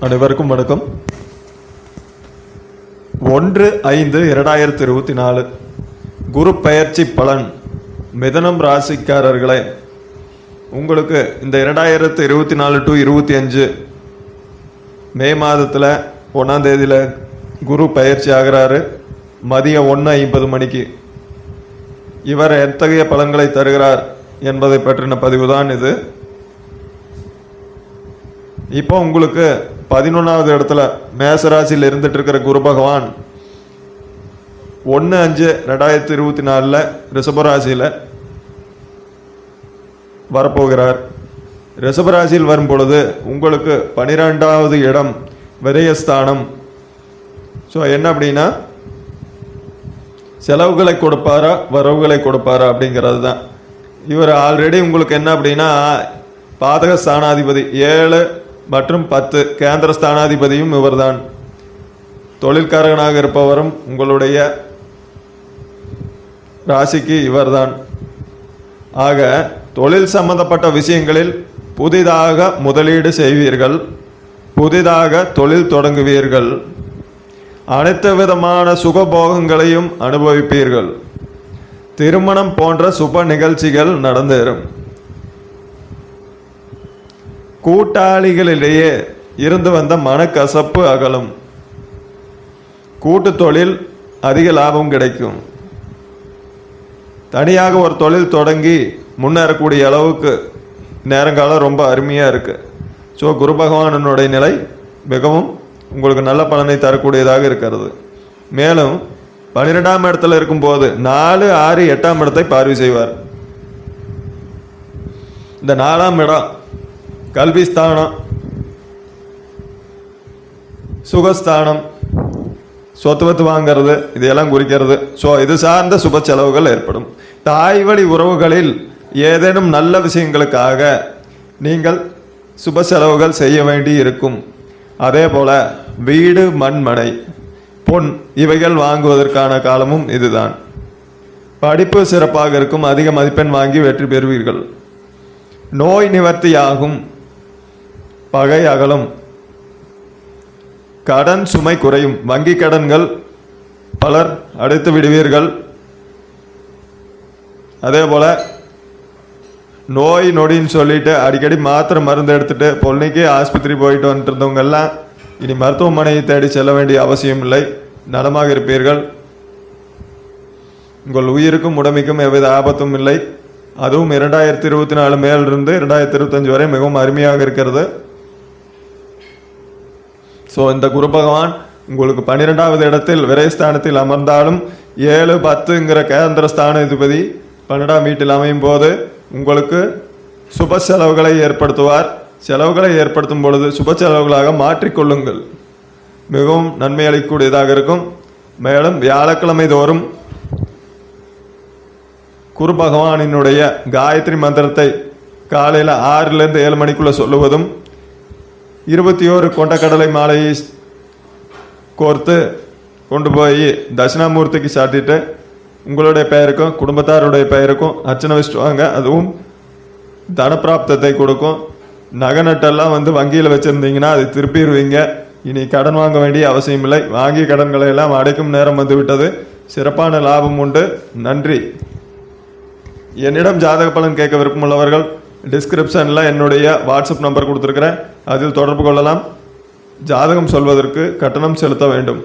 அனைவருக்கும் வணக்கம். 1/5/2024 குரு பெயர்ச்சி பலன். மிதனம் ராசிக்காரர்களே, உங்களுக்கு இந்த 2024 to 25 மே மாதத்தில் 1ஆம் தேதியில் குரு பயிற்சி ஆகிறாரு. மதியம் 1:50 மணிக்கு. இவர் எத்தகைய பலன்களை தருகிறார் என்பதை பற்றின பதிவு தான் இது. இப்போ உங்களுக்கு 11வது இடத்துல மேசராசியில் இருந்துட்டு இருக்கிற குரு பகவான் 1/5/2024 ரிஷபராசியில் வரப்போகிறார். ரிஷபராசியில் வரும் பொழுது உங்களுக்கு 12வது இடம் விரயஸ்தானம். ஸோ என்ன அப்படின்னா, செலவுகளை கொடுப்பாரா வரவுகளை கொடுப்பாரா அப்படிங்கிறது தான். இவர் ஆல்ரெடி உங்களுக்கு என்ன அப்படின்னா, பாதக ஸ்தானாதிபதி 7 மற்றும் 10 கேந்திர ஸ்தானாதிபதியும் இவர்தான். தொழில்காரகனாக இருப்பவரும் உங்களுடைய ராசிக்கு இவர்தான். ஆக தொழில் சம்பந்தப்பட்ட விஷயங்களில் புதிதாக முதலீடு செய்வீர்கள், புதிதாக தொழில் தொடங்குவீர்கள், அனைத்து விதமான சுகபோகங்களையும் அனுபவிப்பீர்கள். திருமணம் போன்ற சுப நிகழ்ச்சிகள் நடந்தேறும். கூட்டாளிகளிடையே இருந்து வந்த மனக்கசப்பு அகலும். கூட்டு தொழில் அதிக லாபம் கிடைக்கும். தனியாக ஒரு தொழில் தொடங்கி முன்னேறக்கூடிய அளவுக்கு நேரங்காலம் ரொம்ப அருமையாக இருக்குது. ஸோ குரு பகவானுடைய நிலை மிகவும் உங்களுக்கு நல்ல பலனை தரக்கூடியதாக இருக்கிறது. மேலும் 12ஆம் இடத்துல இருக்கும்போது 4, 6, 8ஆம் இடத்தை பார்வை செய்வார். இந்த 4ஆம் இடம் கல்விஸ்தானம், சுகஸ்தானம், சொத்து வாங்கிறது, இதையெல்லாம் குறிக்கிறது. ஸோ இது சார்ந்த சுப செலவுகள் ஏற்படும். தாய் வழி உறவுகளில் ஏதேனும் நல்ல விஷயங்களுக்காக நீங்கள் சுப செலவுகள் செய்ய வேண்டி இருக்கும். அதே போல வீடு, மண்மனை, பொன் இவைகள் வாங்குவதற்கான காலமும் இதுதான். படிப்பு சிறப்பாக இருக்கும். அதிக மதிப்பெண் வாங்கி வெற்றி பெறுவீர்கள். நோய் நிவர்த்தியாகும். பகை அகலும். கடன் சுமை குறையும். வங்கி கடன்கள் பலர் அடைத்து விடுவீர்கள். அதே போல் நோய் நொடின்னு சொல்லிட்டு அடிக்கடி மாத்திரை மருந்து எடுத்துகிட்டு பொன்னைக்கு ஆஸ்பத்திரி போயிட்டு வந்துட்டு இருந்தவங்கெல்லாம் இனி மருத்துவமனையை தேடி செல்ல வேண்டிய அவசியம் இல்லை. நலமாக இருப்பீர்கள். உங்கள் உயிருக்கும் உடமைக்கும் எவ்வித ஆபத்தும் இல்லை. அதுவும் 2024 மேலிருந்து 2025 வரை மிகவும் அருமையாக இருக்கிறது. ஸோ இந்த குரு பகவான் உங்களுக்கு 12வது இடத்தில் விரயஸ்தானத்தில் அமர்ந்தாலும் 7, 10ங்கிற கேந்திர ஸ்தானாதிபதி 12ஆம் வீட்டில் அமையும் போது உங்களுக்கு சுப செலவுகளை ஏற்படுத்துவார். செலவுகளை ஏற்படுத்தும் பொழுது சுப செலவுகளாக மாற்றிக்கொள்ளுங்கள். மிகவும் நன்மை அளிக்கக்கூடியதாக இருக்கும். மேலும் வியாழக்கிழமை தோறும் குரு பகவானினுடைய காயத்ரி மந்திரத்தை காலையில் 6லேருந்து 7 மணிக்குள்ளே சொல்லுவதும், 21 கொண்டக்கடலை மாலையை கோர்த்து கொண்டு போய் தட்சிணாமூர்த்திக்கு சாட்டிட்டு உங்களுடைய பெயருக்கும் குடும்பத்தாருடைய பெயருக்கும் அர்ச்சனை வச்சுட்டு வாங்க. அதுவும் தனப்பிராப்தத்தை கொடுக்கும். நகை நட்டெல்லாம் வங்கியில் வச்சுருந்தீங்கன்னா அதை திருப்பிடுவீங்க. இனி கடன் வாங்க வேண்டிய அவசியம் இல்லை. வாங்கிய கடன்களை எல்லாம் அடைக்கும் நேரம் வந்துவிட்டது. சிறப்பான லாபம் உண்டு. நன்றி. என்னிடம் ஜாதக பலன் கேட்க விருப்பமுள்ளவர்கள் டிஸ்கிரிப்ஷனில் என்னுடைய வாட்ஸ்அப் நம்பர் கொடுத்துருக்கிறேன். அதில் தொடர்பு கொள்ளலாம். ஜாதகம் சொல்வதற்கு கட்டணம் செலுத்த வேண்டும்.